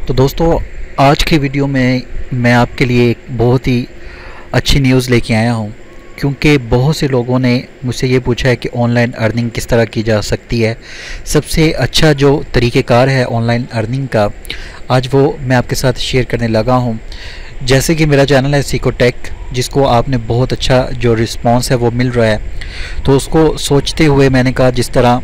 तो दोस्तों, आज की वीडियो में मैं आपके लिए एक बहुत ही अच्छी न्यूज़ लेके आया हूँ, क्योंकि बहुत से लोगों ने मुझसे ये पूछा है कि ऑनलाइन अर्निंग किस तरह की जा सकती है। सबसे अच्छा जो तरीक़ेकार है ऑनलाइन अर्निंग का, आज वो मैं आपके साथ शेयर करने लगा हूँ। जैसे कि मेरा चैनल है सिकोटेक, जिसको आपने बहुत अच्छा जो रिस्पांस है वो मिल रहा है, तो उसको सोचते हुए मैंने कहा जिस तरह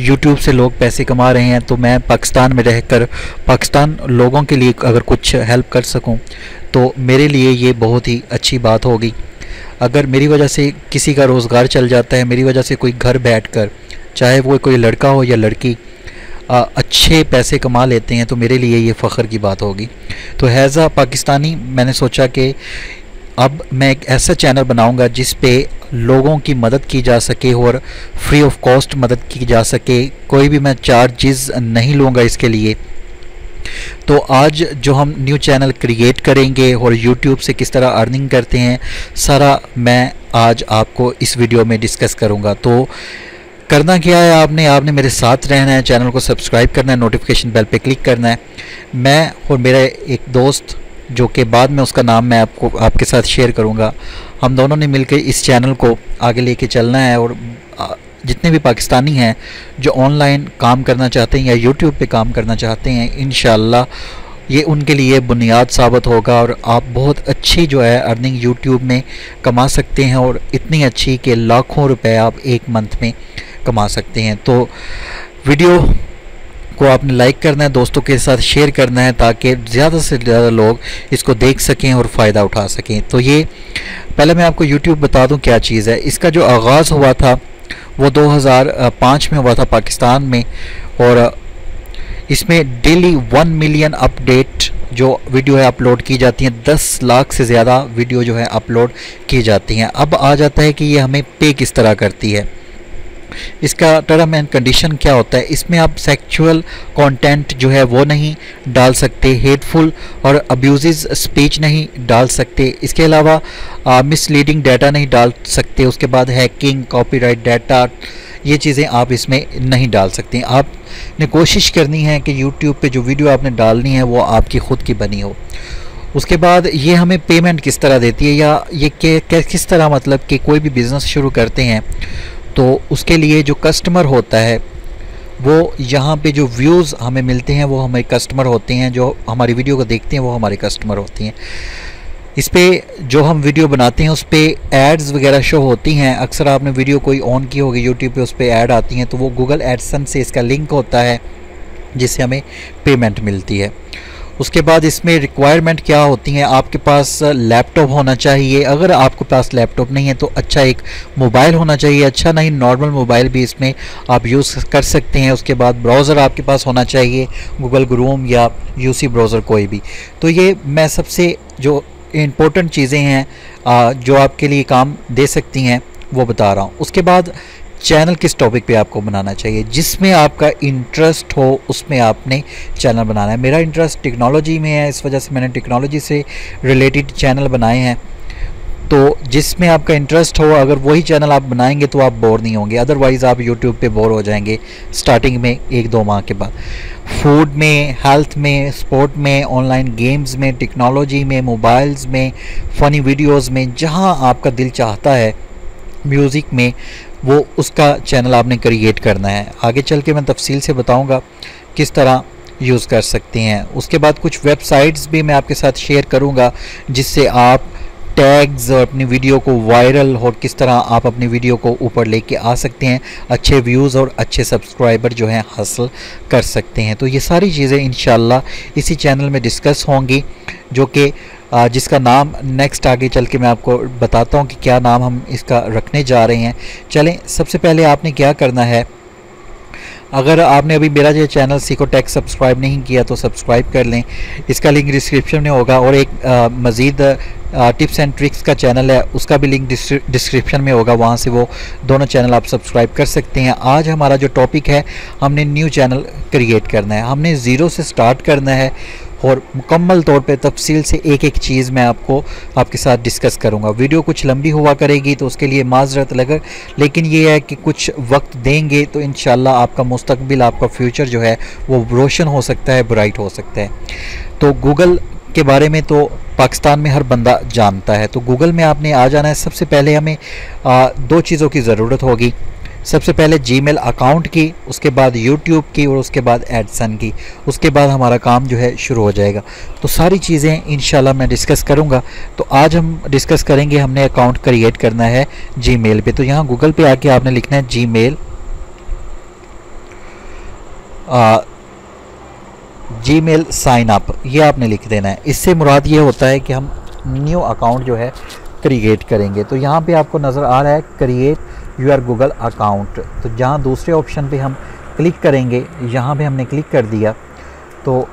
YouTube से लोग पैसे कमा रहे हैं, तो मैं पाकिस्तान में रहकर पाकिस्तान लोगों के लिए अगर कुछ हेल्प कर सकूं तो मेरे लिए ये बहुत ही अच्छी बात होगी। अगर मेरी वजह से किसी का रोज़गार चल जाता है, मेरी वजह से कोई घर बैठकर, चाहे वो कोई लड़का हो या लड़की, अच्छे पैसे कमा लेते हैं, तो मेरे लिए ये फ़ख्र की बात होगी। तो हैज़ अ पाकिस्तानी मैंने सोचा कि अब मैं एक ऐसा चैनल बनाऊंगा जिस पे लोगों की मदद की जा सके और फ्री ऑफ कॉस्ट मदद की जा सके। कोई भी मैं चार्जेस नहीं लूँगा इसके लिए। तो आज जो हम न्यू चैनल क्रिएट करेंगे और YouTube से किस तरह अर्निंग करते हैं, सारा मैं आज आपको इस वीडियो में डिस्कस करूँगा। तो करना क्या है, आपने मेरे साथ रहना है, चैनल को सब्सक्राइब करना है, नोटिफिकेशन बेल पे क्लिक करना है। मैं और मेरा एक दोस्त, जो कि बाद में उसका नाम मैं आपके साथ शेयर करूंगा, हम दोनों ने मिलकर इस चैनल को आगे लेके चलना है। और जितने भी पाकिस्तानी हैं जो ऑनलाइन काम करना चाहते हैं या यूट्यूब पे काम करना चाहते हैं, इंशाल्लाह ये उनके लिए बुनियाद साबित होगा और आप बहुत अच्छी जो है अर्निंग यूट्यूब में कमा सकते हैं, और इतनी अच्छी कि लाखों रुपए आप एक मंथ में कमा सकते हैं। तो वीडियो को आपने लाइक करना है, दोस्तों के साथ शेयर करना है, ताकि ज़्यादा से ज़्यादा लोग इसको देख सकें और फ़ायदा उठा सकें। तो ये पहले मैं आपको YouTube बता दूं क्या चीज़ है। इसका जो आगाज़ हुआ था वो 2005 में हुआ था पाकिस्तान में, और इसमें डेली 1 मिलियन अपडेट जो वीडियो है अपलोड की जाती हैं। 10 लाख से ज़्यादा वीडियो जो है अपलोड की जाती हैं। अब आ जाता है कि ये हमें पे किस तरह करती है। इसका टर्म एंड कंडीशन क्या होता है, इसमें आप सेक्सुअल कंटेंट जो है वो नहीं डाल सकते, हेटफुल और अब्यूजिव स्पीच नहीं डाल सकते, इसके अलावा मिसलीडिंग डाटा नहीं डाल सकते, उसके बाद हैकिंग, कॉपीराइट डाटा, ये चीज़ें आप इसमें नहीं डाल सकते। आपने कोशिश करनी है कि YouTube पे जो वीडियो आपने डालनी है वो आपकी ख़ुद की बनी हो। उसके बाद ये हमें पेमेंट किस तरह देती है, या ये किस तरह, मतलब कि कोई भी बिज़नेस शुरू करते हैं तो उसके लिए जो कस्टमर होता है वो यहाँ पे जो व्यूज़ हमें मिलते हैं वो हमारे कस्टमर होते हैं, जो हमारी वीडियो को देखते हैं वो हमारे कस्टमर होते हैं। इस पे जो हम वीडियो बनाते हैं उस पे एड्स वगैरह शो होती हैं। अक्सर आपने वीडियो कोई ऑन की होगी यूट्यूब पे, उस पे ऐड आती हैं, तो वो गूगल एडसेंस से इसका लिंक होता है जिससे हमें पेमेंट मिलती है। उसके बाद इसमें रिक्वायरमेंट क्या होती हैं, आपके पास लैपटॉप होना चाहिए। अगर आपके पास लैपटॉप नहीं है तो अच्छा एक मोबाइल होना चाहिए, अच्छा नहीं नॉर्मल मोबाइल भी इसमें आप यूज़ कर सकते हैं। उसके बाद ब्राउज़र आपके पास होना चाहिए, गूगल क्रोम या यूसी ब्राउज़र कोई भी। तो ये मैं सबसे जो इम्पोर्टेंट चीज़ें हैं जो आपके लिए काम दे सकती हैं वो बता रहा हूँ। उसके बाद चैनल किस टॉपिक पे आपको बनाना चाहिए, जिसमें आपका इंटरेस्ट हो उसमें आपने चैनल बनाना है। मेरा इंटरेस्ट टेक्नोलॉजी में है, इस वजह से मैंने टेक्नोलॉजी से रिलेटेड चैनल बनाए हैं। तो जिसमें आपका इंटरेस्ट हो, अगर वही चैनल आप बनाएंगे तो आप बोर नहीं होंगे, अदरवाइज़ आप यूट्यूब पे बोर हो जाएंगे स्टार्टिंग में 1-2 माह के बाद। फूड में, हेल्थ में, स्पोर्ट में, ऑनलाइन गेम्स में, टेक्नोलॉजी में, मोबाइल्स में, फ़नी वीडियोज़ में, जहाँ आपका दिल चाहता है, म्यूज़िक में, वो उसका चैनल आपने क्रिएट करना है। आगे चल के मैं तफसील से बताऊंगा किस तरह यूज़ कर सकते हैं। उसके बाद कुछ वेबसाइट्स भी मैं आपके साथ शेयर करूंगा जिससे आप टैग्स और अपनी वीडियो को वायरल, और किस तरह आप अपनी वीडियो को ऊपर लेके आ सकते हैं, अच्छे व्यूज़ और अच्छे सब्सक्राइबर जो हैं हासिल कर सकते हैं। तो ये सारी चीज़ें इंशाल्लाह इसी चैनल में डिस्कस होंगी, जो कि जिसका नाम नेक्स्ट आगे चल के मैं आपको बताता हूँ कि क्या नाम हम इसका रखने जा रहे हैं। चलें, सबसे पहले आपने क्या करना है, अगर आपने अभी मेरा जो चैनल सिकोटेक सब्सक्राइब नहीं किया तो सब्सक्राइब कर लें, इसका लिंक डिस्क्रिप्शन में होगा। और एक मज़ीद टिप्स एंड ट्रिक्स का चैनल है, उसका भी लिंक डिस्क्रिप्शन में होगा, वहाँ से वो दोनों चैनल आप सब्सक्राइब कर सकते हैं। आज हमारा जो टॉपिक है, हमने न्यू चैनल क्रिएट करना है, हमने ज़ीरो से स्टार्ट करना है और मुकम्मल तौर पे तफसील से एक एक चीज़ मैं आपके साथ डिस्कस करूंगा। वीडियो कुछ लंबी हुआ करेगी तो उसके लिए माजरत लगे, लेकिन ये है कि कुछ वक्त देंगे तो इंशाल्लाह आपका मुस्तकबिल, आपका फ्यूचर जो है वो रोशन हो सकता है, ब्राइट हो सकता है। तो गूगल के बारे में तो पाकिस्तान में हर बंदा जानता है। तो गूगल में आपने आ जाना है। सबसे पहले हमें दो चीज़ों की ज़रूरत होगी। सबसे पहले जीमेल अकाउंट की, उसके बाद यूट्यूब की और उसके बाद एडसन की। उसके बाद हमारा काम जो है शुरू हो जाएगा। तो सारी चीज़ें इंशाल्लाह मैं डिस्कस करूंगा। तो आज हम डिस्कस करेंगे, हमने अकाउंट क्रिएट करना है जीमेल पे। तो यहाँ गूगल पे आके आपने लिखना है जीमेल साइन अप, ये आपने लिख देना है। इससे मुराद ये होता है कि हम न्यू अकाउंट जो है क्रिएट करेंगे। तो यहाँ पे आपको नज़र आ रहा है क्रिएट यूर गूगल अकाउंट। तो जहाँ दूसरे ऑप्शन पे हम क्लिक करेंगे, यहाँ पे हमने क्लिक कर दिया। तो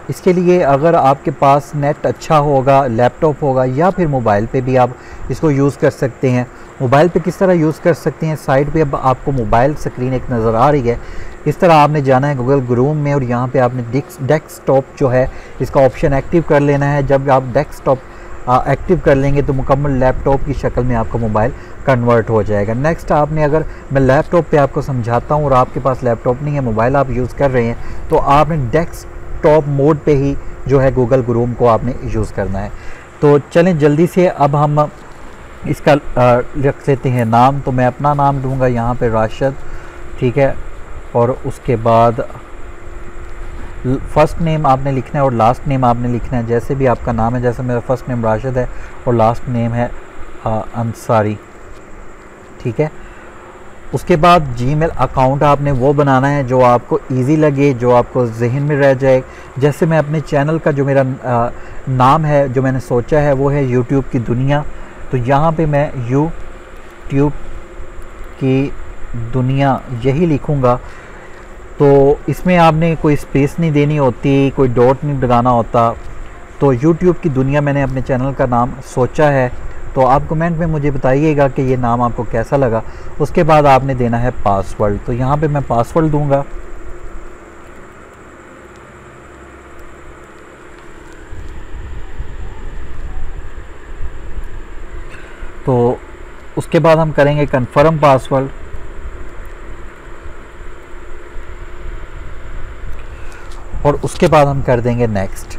इसके लिए अगर आपके पास नेट अच्छा होगा, लैपटॉप होगा या फिर मोबाइल पे भी आप इसको यूज़ कर सकते हैं। मोबाइल पे किस तरह यूज़ कर सकते हैं, साइड पे अब आपको मोबाइल स्क्रीन एक नज़र आ रही है। इस तरह आपने जाना है गूगल क्रोम में और यहाँ पे आपने डेस्कटॉप जो है इसका ऑप्शन एक्टिव कर लेना है। जब आप डेस्कटॉप एक्टिव कर लेंगे तो मुकम्मल लैपटॉप की शक्ल में आपका मोबाइल कन्वर्ट हो जाएगा। नेक्स्ट आपने, अगर मैं लैपटॉप पे आपको समझाता हूँ और आपके पास लैपटॉप नहीं है, मोबाइल आप यूज़ कर रहे हैं, तो आपने डेस्कटॉप मोड पे ही जो है गूगल क्रोम को आपने यूज़ करना है। तो चलें जल्दी से अब हम इसका रख लेते हैं नाम। तो मैं अपना नाम दूंगा यहाँ पे राशिद, ठीक है। और उसके बाद फ़र्स्ट नेम आपने लिखना है और लास्ट नेम आपने लिखना है, जैसे भी आपका नाम है। जैसे मेरा फ़र्स्ट नेम राशिद है और लास्ट नेम है अंसारी, ठीक है। उसके बाद जीमेल अकाउंट आपने वो बनाना है जो आपको इजी लगे, जो आपको जहन में रह जाए। जैसे मैं अपने चैनल का जो मेरा नाम है, जो मैंने सोचा है, वो है यूट्यूब की दुनिया। तो यहाँ पे मैं यूट्यूब की दुनिया यही लिखूँगा। तो इसमें आपने कोई स्पेस नहीं देनी होती, कोई डॉट नहीं लगाना होता। तो यूट्यूब की दुनिया मैंने अपने चैनल का नाम सोचा है। तो आप कमेंट में मुझे बताइएगा कि ये नाम आपको कैसा लगा। उसके बाद आपने देना है पासवर्ड। तो यहाँ पे मैं पासवर्ड दूंगा। तो उसके बाद हम करेंगे कंफर्म पासवर्ड। और उसके बाद हम कर देंगे नेक्स्ट।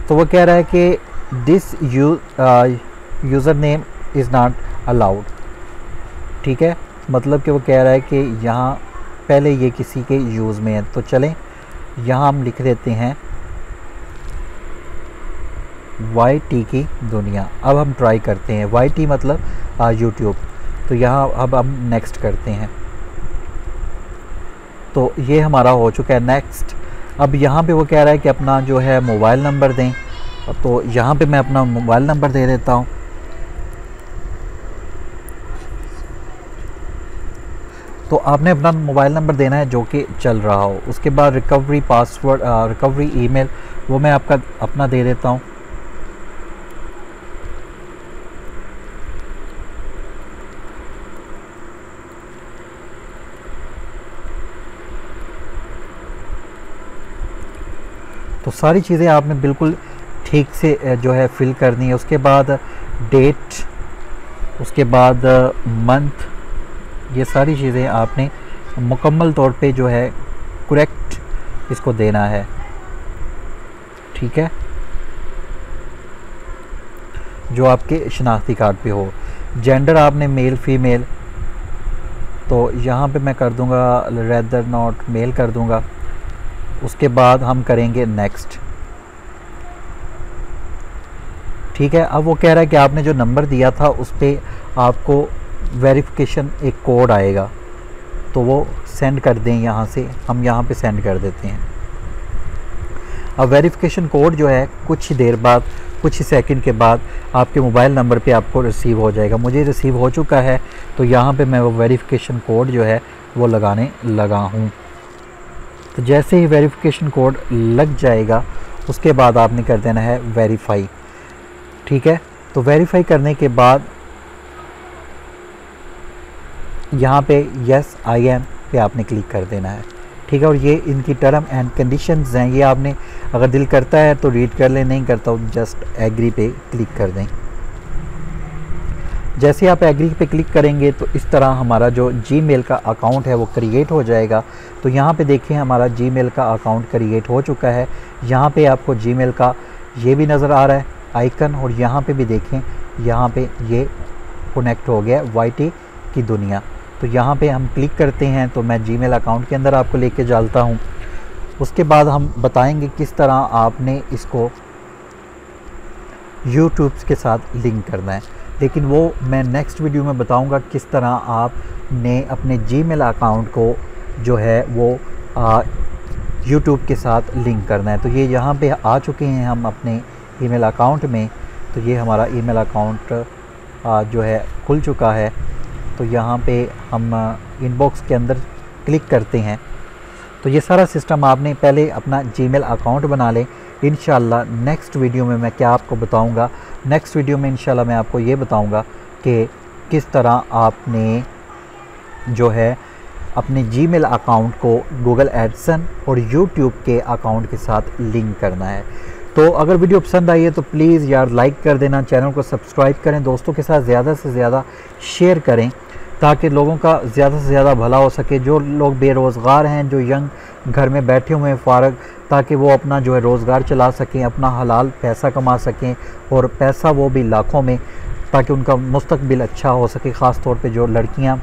तो वो कह रहा है कि this user name is not allowed, ठीक है। मतलब कि वो कह रहा है कि यहाँ पहले ये किसी के यूज़ में है। तो चलें यहाँ हम लिख देते हैं YT की दुनिया। अब हम ट्राई करते हैं, YT मतलब यूट्यूब। तो यहाँ अब हम नेक्स्ट करते हैं। तो ये हमारा हो चुका है नेक्स्ट। अब यहाँ पे वो कह रहा है कि अपना जो है मोबाइल नंबर दें। तो यहाँ पे मैं अपना मोबाइल नंबर दे देता हूँ। तो आपने अपना मोबाइल नंबर देना है जो कि चल रहा हो। उसके बाद रिकवरी पासवर्ड, रिकवरी ईमेल, वो मैं अपना दे देता हूँ। तो सारी चीज़ें आपने बिल्कुल ठीक से जो है फिल करनी है। उसके बाद डेट, उसके बाद मंथ, ये सारी चीज़ें आपने मुकम्मल तौर पे जो है करेक्ट इसको देना है, ठीक है, जो आपके शनाख्ती कार्ड पे हो। जेंडर आपने मेल फीमेल, तो यहाँ पे मैं कर दूँगा रेदर नॉट मेल कर दूँगा। उसके बाद हम करेंगे नेक्स्ट, ठीक है। अब वो कह रहा है कि आपने जो नंबर दिया था उस पर आपको वेरिफिकेशन एक कोड आएगा, तो वो सेंड कर दें यहाँ से। हम यहाँ पे सेंड कर देते हैं। अब वेरिफिकेशन कोड जो है कुछ ही देर बाद, कुछ ही सेकंड के बाद आपके मोबाइल नंबर पे आपको रिसीव हो जाएगा। मुझे रिसीव हो चुका है। तो यहाँ पे मैं वो वेरिफिकेशन कोड जो है वो लगाने लगा हूँ। तो जैसे ही वेरिफिकेशन कोड लग जाएगा उसके बाद आपने कर देना है वेरीफाई। ठीक है, तो वेरीफाई करने के बाद यहाँ पे यस आई एम पे आपने क्लिक कर देना है। ठीक है, और ये इनकी टर्म एंड कंडीशंस हैं, ये आपने अगर दिल करता है तो रीड कर लें, नहीं करता तो जस्ट एग्री पे क्लिक कर दें। जैसे आप एग्री पे क्लिक करेंगे तो इस तरह हमारा जो जीमेल का अकाउंट है वो क्रिएट हो जाएगा। तो यहाँ पे देखें हमारा जीमेल का अकाउंट क्रिएट हो चुका है। यहाँ पे आपको जीमेल का ये भी नज़र आ रहा है आइकन, और यहाँ पे भी देखें, यहाँ पे ये कनेक्ट हो गया YT की दुनिया। तो यहाँ पे हम क्लिक करते हैं तो मैं जीमेल अकाउंट के अंदर आपको लेके चलता हूँ। उसके बाद हम बताएंगे किस तरह आपने इसको यूट्यूब के साथ लिंक करना है, लेकिन वो मैं नेक्स्ट वीडियो में बताऊंगा किस तरह आपने अपने जीमेल अकाउंट को जो है वो यूट्यूब के साथ लिंक करना है। तो ये यहाँ पे आ चुके हैं हम अपने ईमेल अकाउंट में। तो ये हमारा ईमेल अकाउंट जो है खुल चुका है। तो यहाँ पे हम इनबॉक्स के अंदर क्लिक करते हैं। तो ये सारा सिस्टम आपने पहले अपना जीमेल अकाउंट बना लें। इंशाल्लाह नेक्स्ट वीडियो में मैं क्या आपको बताऊंगा, नेक्स्ट वीडियो में इंशाल्लाह मैं आपको ये बताऊंगा कि किस तरह आपने जो है अपने जीमेल अकाउंट को गूगल एडसन और यूट्यूब के अकाउंट के साथ लिंक करना है। तो अगर वीडियो पसंद आई है तो प्लीज़ यार लाइक कर देना, चैनल को सब्सक्राइब करें, दोस्तों के साथ ज़्यादा से ज़्यादा शेयर करें ताकि लोगों का ज़्यादा से ज़्यादा भला हो सके। जो लोग बेरोज़गार हैं, जो यंग घर में बैठे हुए हैं फ़ारग, ताकि वो अपना जो है रोज़गार चला सकें, अपना हलाल पैसा कमा सकें, और पैसा वो भी लाखों में, ताकि उनका मुस्तकबिल अच्छा हो सके। ख़ास तौर पे जो लड़कियां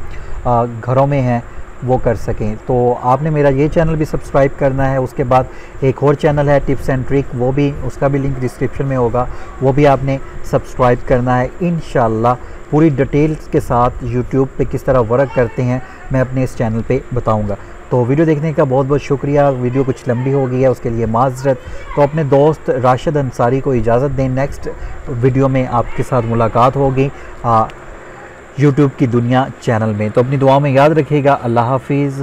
घरों में हैं वो कर सकें। तो आपने मेरा ये चैनल भी सब्सक्राइब करना है। उसके बाद एक और चैनल है टिप्स एंड ट्रिक, वो भी, उसका भी लिंक डिस्क्रिप्शन में होगा, वो भी आपने सब्सक्राइब करना है। इंशाल्लाह पूरी डिटेल्स के साथ यूट्यूब पे किस तरह वर्क करते हैं मैं अपने इस चैनल पे बताऊंगा। तो वीडियो देखने का बहुत बहुत शुक्रिया। वीडियो कुछ लंबी हो गई है, उसके लिए माज़रत। तो अपने दोस्त राशिद अंसारी को इजाज़त दें। नेक्स्ट वीडियो में आपके साथ मुलाकात होगी यूट्यूब की दुनिया चैनल में। तो अपनी दुआ में याद रखिएगा। अल्लाह हाफिज़।